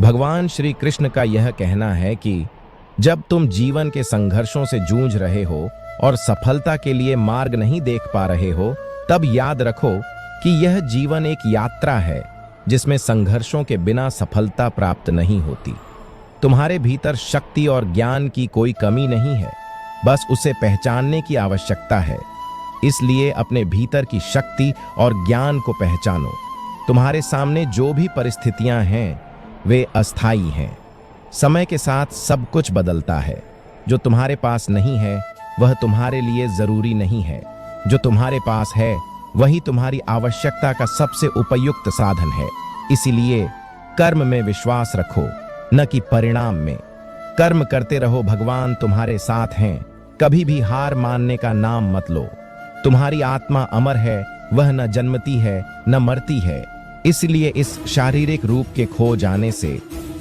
भगवान श्री कृष्ण का यह कहना है कि जब तुम जीवन के संघर्षों से जूझ रहे हो और सफलता के लिए मार्ग नहीं देख पा रहे हो, तब याद रखो कि यह जीवन एक यात्रा है जिसमें संघर्षों के बिना सफलता प्राप्त नहीं होती। तुम्हारे भीतर शक्ति और ज्ञान की कोई कमी नहीं है, बस उसे पहचानने की आवश्यकता है। इसलिए अपने भीतर की शक्ति और ज्ञान को पहचानो। तुम्हारे सामने जो भी परिस्थितियां हैं वे अस्थायी हैं। समय के साथ सब कुछ बदलता है। जो तुम्हारे पास नहीं है वह तुम्हारे लिए जरूरी नहीं है। जो तुम्हारे पास है वही तुम्हारी आवश्यकता का सबसे उपयुक्त साधन है। इसीलिए कर्म में विश्वास रखो, न कि परिणाम में। कर्म करते रहो, भगवान तुम्हारे साथ हैं। कभी भी हार मानने का नाम मत लो। तुम्हारी आत्मा अमर है, वह न जन्मती है न मरती है। इसलिए इस शारीरिक रूप के खो जाने से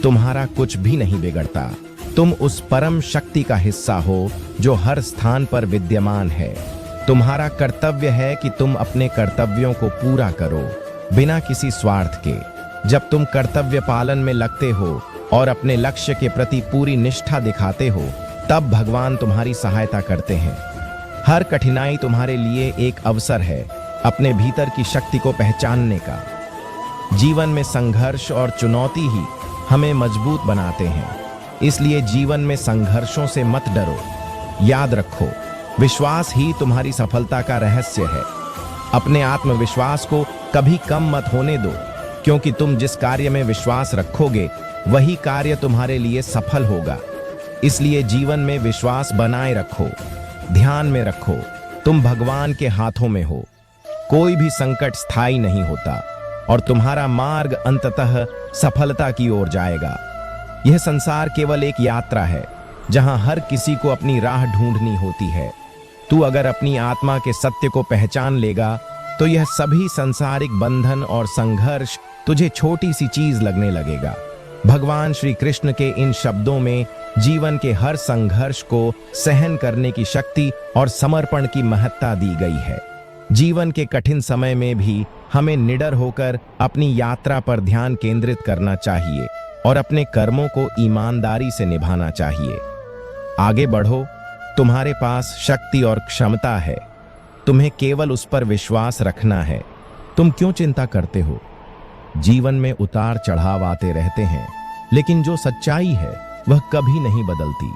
तुम्हारा कुछ भी नहीं बिगड़ता। तुम उस परम शक्ति का हिस्सा हो जो हर स्थान पर विद्यमान है। तुम्हारा कर्तव्य है कि तुम अपने कर्तव्यों को पूरा करो, बिना किसी स्वार्थ के। जब तुम कर्तव्य पालन में लगते हो और अपने लक्ष्य के प्रति पूरी निष्ठा दिखाते हो, तब भगवान तुम्हारी सहायता करते हैं। हर कठिनाई तुम्हारे लिए एक अवसर है अपने भीतर की शक्ति को पहचानने का। जीवन में संघर्ष और चुनौती ही हमें मजबूत बनाते हैं। इसलिए जीवन में संघर्षों से मत डरो। याद रखो, विश्वास ही तुम्हारी सफलता का रहस्य है। अपने आत्मविश्वास को कभी कम मत होने दो, क्योंकि तुम जिस कार्य में विश्वास रखोगे वही कार्य तुम्हारे लिए सफल होगा। इसलिए जीवन में विश्वास बनाए रखो। ध्यान में रखो, तुम भगवान के हाथों में हो। कोई भी संकट स्थायी नहीं होता और तुम्हारा मार्ग अंततः सफलता की ओर जाएगा। यह संसार केवल एक यात्रा है जहां हर किसी को अपनी राह ढूंढनी होती है। तू अगर अपनी आत्मा के सत्य को पहचान लेगा तो यह सभी सांसारिक बंधन और संघर्ष तुझे छोटी सी चीज लगने लगेगा। भगवान श्री कृष्ण के इन शब्दों में जीवन के हर संघर्ष को सहन करने की शक्ति और समर्पण की महत्ता दी गई है। जीवन के कठिन समय में भी हमें निडर होकर अपनी यात्रा पर ध्यान केंद्रित करना चाहिए और अपने कर्मों को ईमानदारी से निभाना चाहिए। आगे बढ़ो, तुम्हारे पास शक्ति और क्षमता है। तुम्हें केवल उस पर विश्वास रखना है। तुम क्यों चिंता करते हो? जीवन में उतार चढ़ाव आते रहते हैं, लेकिन जो सच्चाई है वह कभी नहीं बदलती।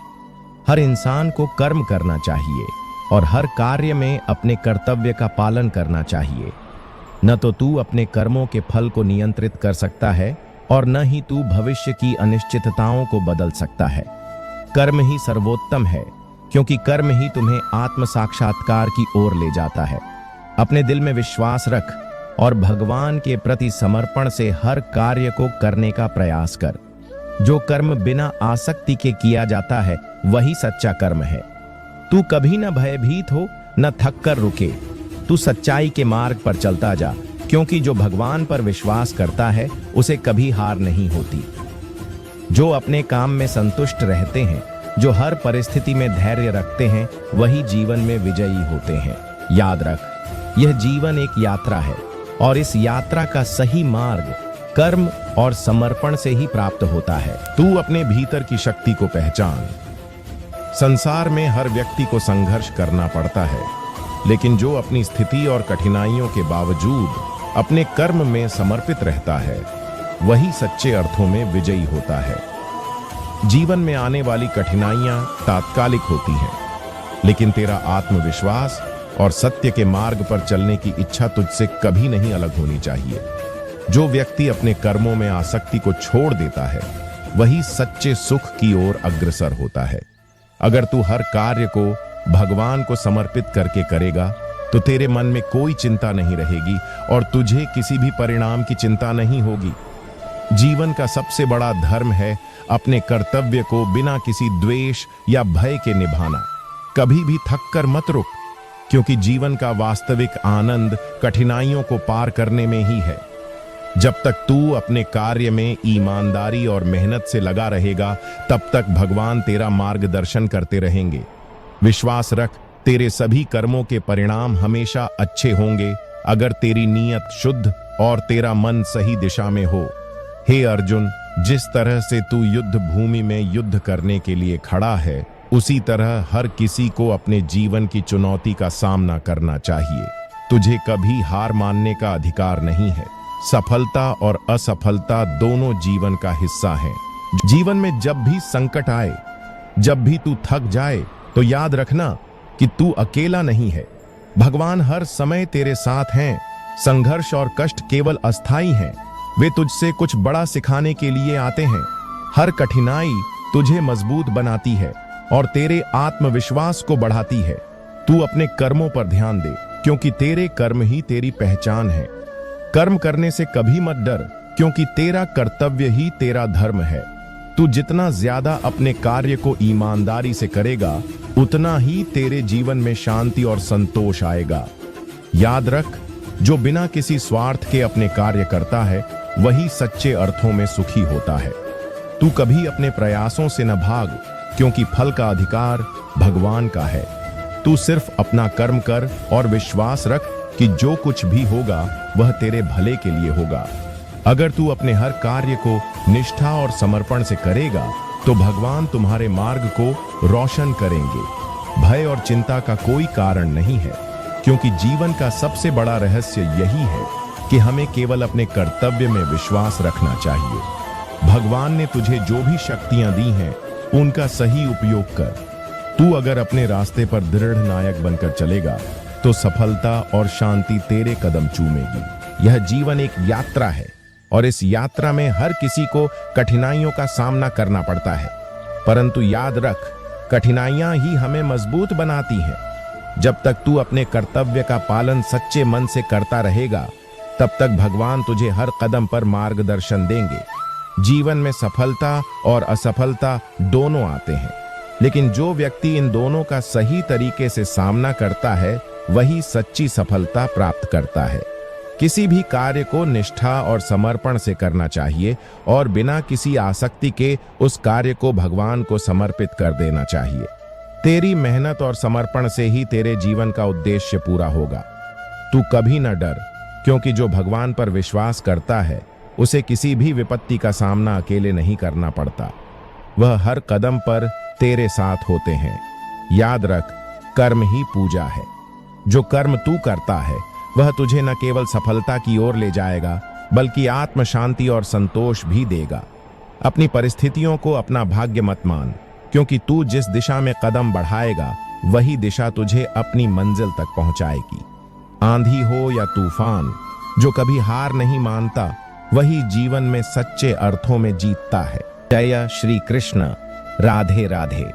हर इंसान को कर्म करना चाहिए और हर कार्य में अपने कर्तव्य का पालन करना चाहिए। न तो तू अपने कर्मों के फल को नियंत्रित कर सकता है और न ही तू भविष्य की अनिश्चितताओं को बदल सकता है। कर्म ही सर्वोत्तम है, क्योंकि कर्म ही तुम्हें आत्म साक्षात्कार की ओर ले जाता है। अपने दिल में विश्वास रख और भगवान के प्रति समर्पण से हर कार्य को करने का प्रयास कर। जो कर्म बिना आसक्ति के किया जाता है वही सच्चा कर्म है। तू कभी न भयभीत हो, न थक कर रुके। तू सच्चाई के मार्ग पर चलता जा, क्योंकि जो भगवान पर विश्वास करता है उसे कभी हार नहीं होती। जो अपने काम में संतुष्ट रहते हैं, जो हर परिस्थिति में धैर्य रखते हैं, वही जीवन में विजयी होते हैं। याद रख, यह जीवन एक यात्रा है और इस यात्रा का सही मार्ग कर्म और समर्पण से ही प्राप्त होता है। तू अपने भीतर की शक्ति को पहचान। संसार में हर व्यक्ति को संघर्ष करना पड़ता है, लेकिन जो अपनी स्थिति और कठिनाइयों के बावजूद अपने कर्म में समर्पित रहता है, वही सच्चे अर्थों में विजयी होता है। जीवन में आने वाली कठिनाइयां तात्कालिक होती हैं, लेकिन तेरा आत्मविश्वास और सत्य के मार्ग पर चलने की इच्छा तुझसे कभी नहीं अलग होनी चाहिए। जो व्यक्ति अपने कर्मों में आसक्ति को छोड़ देता है, वही सच्चे सुख की ओर अग्रसर होता है। अगर तू हर कार्य को भगवान को समर्पित करके करेगा तो तेरे मन में कोई चिंता नहीं रहेगी और तुझे किसी भी परिणाम की चिंता नहीं होगी। जीवन का सबसे बड़ा धर्म है अपने कर्तव्य को बिना किसी द्वेष या भय के निभाना। कभी भी थक कर मत रुक, क्योंकि जीवन का वास्तविक आनंद कठिनाइयों को पार करने में ही है। जब तक तू अपने कार्य में ईमानदारी और मेहनत से लगा रहेगा, तब तक भगवान तेरा मार्गदर्शन करते रहेंगे। विश्वास रख, तेरे सभी कर्मों के परिणाम हमेशा अच्छे होंगे, अगर तेरी नीयत शुद्ध और तेरा मन सही दिशा में हो। हे अर्जुन, जिस तरह से तू युद्ध भूमि में युद्ध करने के लिए खड़ा है, उसी तरह हर किसी को अपने जीवन की चुनौती का सामना करना चाहिए। तुझे कभी हार मानने का अधिकार नहीं है। सफलता और असफलता दोनों जीवन का हिस्सा हैं। जीवन में जब भी संकट आए, जब भी तू थक जाए, तो याद रखना कि तू अकेला नहीं है। भगवान हर समय तेरे साथ हैं। संघर्ष और कष्ट केवल अस्थाई हैं। वे तुझसे कुछ बड़ा सिखाने के लिए आते हैं। हर कठिनाई तुझे मजबूत बनाती है और तेरे आत्मविश्वास को बढ़ाती है। तू अपने कर्मों पर ध्यान दे, क्योंकि तेरे कर्म ही तेरी पहचान है। कर्म करने से कभी मत डर, क्योंकि तेरा कर्तव्य ही तेरा धर्म है। तू जितना ज्यादा अपने कार्य को ईमानदारी से करेगा, उतना ही तेरे जीवन में शांति और संतोष आएगा। याद रख, जो बिना किसी स्वार्थ के अपने कार्य करता है, वही सच्चे अर्थों में सुखी होता है। तू कभी अपने प्रयासों से न भाग, क्योंकि फल का अधिकार भगवान का है। तू सिर्फ अपना कर्म कर और विश्वास रख कि जो कुछ भी होगा वह तेरे भले के लिए होगा। अगर तू अपने हर कार्य को निष्ठा और समर्पण से करेगा, तो भगवान तुम्हारे मार्ग को रोशन करेंगे। भय और चिंता का कोई कारण नहीं है, क्योंकि जीवन का सबसे बड़ा रहस्य यही है कि हमें केवल अपने कर्तव्य में विश्वास रखना चाहिए। भगवान ने तुझे जो भी शक्तियां दी हैं, उनका सही उपयोग कर। तू अगर अपने रास्ते पर दृढ़ नायक बनकर चलेगा, तो सफलता और शांति तेरे कदम चूमेगी। यह जीवन एक यात्रा है, और इस यात्रा में हर किसी को कठिनाइयों का सामना करना पड़ता है। परंतु याद रख, कठिनाइयां ही हमें मजबूत बनाती हैं। जब तक तू अपने कर्तव्य का पालन सच्चे मन से करता रहेगा, तब तक भगवान तुझे हर कदम पर मार्गदर्शन देंगे। जीवन में सफलता और असफलता दोनों आते हैं, लेकिन जो व्यक्ति इन दोनों का सही तरीके से सामना करता है, वही सच्ची सफलता प्राप्त करता है। किसी भी कार्य को निष्ठा और समर्पण से करना चाहिए और बिना किसी आसक्ति के उस कार्य को भगवान को समर्पित कर देना चाहिए। तेरी मेहनत और समर्पण से ही तेरे जीवन का उद्देश्य पूरा होगा। तू कभी न डर, क्योंकि जो भगवान पर विश्वास करता है, उसे किसी भी विपत्ति का सामना अकेले नहीं करना पड़ता। वह हर कदम पर तेरे साथ होते हैं। याद रख, कर्म ही पूजा है। जो कर्म तू करता है, वह तुझे न केवल सफलता की ओर ले जाएगा, बल्कि आत्म शांति और संतोष भी देगा। अपनी परिस्थितियों को अपना भाग्य मत मान, क्योंकि तू जिस दिशा में कदम बढ़ाएगा, वही दिशा तुझे अपनी मंजिल तक पहुंचाएगी। आंधी हो या तूफान, जो कभी हार नहीं मानता, वही जीवन में सच्चे अर्थों में जीतता है। जय श्री कृष्ण। राधे राधे।